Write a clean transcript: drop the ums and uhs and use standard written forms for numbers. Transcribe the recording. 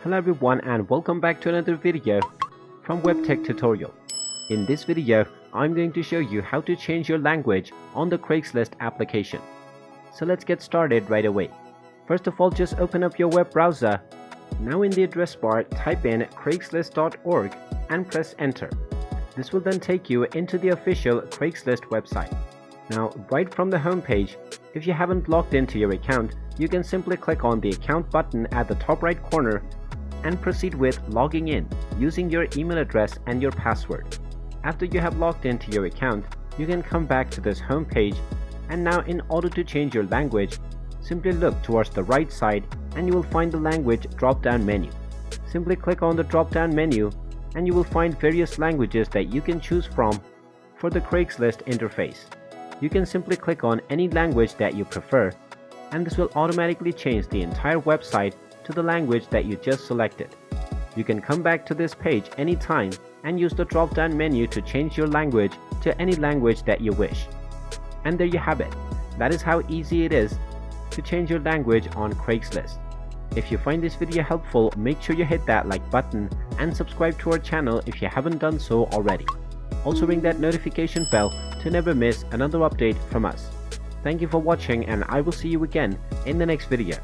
Hello everyone and welcome back to another video from Webtech Tutorial. In this video, I'm going to show you how to change your language on the Craigslist application. So let's get started right away. First of all, just open up your web browser. Now in the address bar, type in craigslist.org and press enter. This will then take you into the official Craigslist website. Now, right from the home page, if you haven't logged into your account, you can simply click on the account button at the top right corner and proceed with logging in using your email address and your password. After you have logged into your account, you can come back to this home page, and now in order to change your language, simply look towards the right side and you will find the language drop-down menu. Simply click on the drop-down menu and you will find various languages that you can choose from for the Craigslist interface. You can simply click on any language that you prefer, and this will automatically change the entire website to the language that you just selected. You can come back to this page anytime and use the drop-down menu to change your language to any language that you wish. And there you have it. That is how easy it is to change your language on Craigslist. If you find this video helpful, make sure you hit that like button and subscribe to our channel if you haven't done so already. Also ring that notification bell to never miss another update from us. Thank you for watching, and I will see you again in the next video.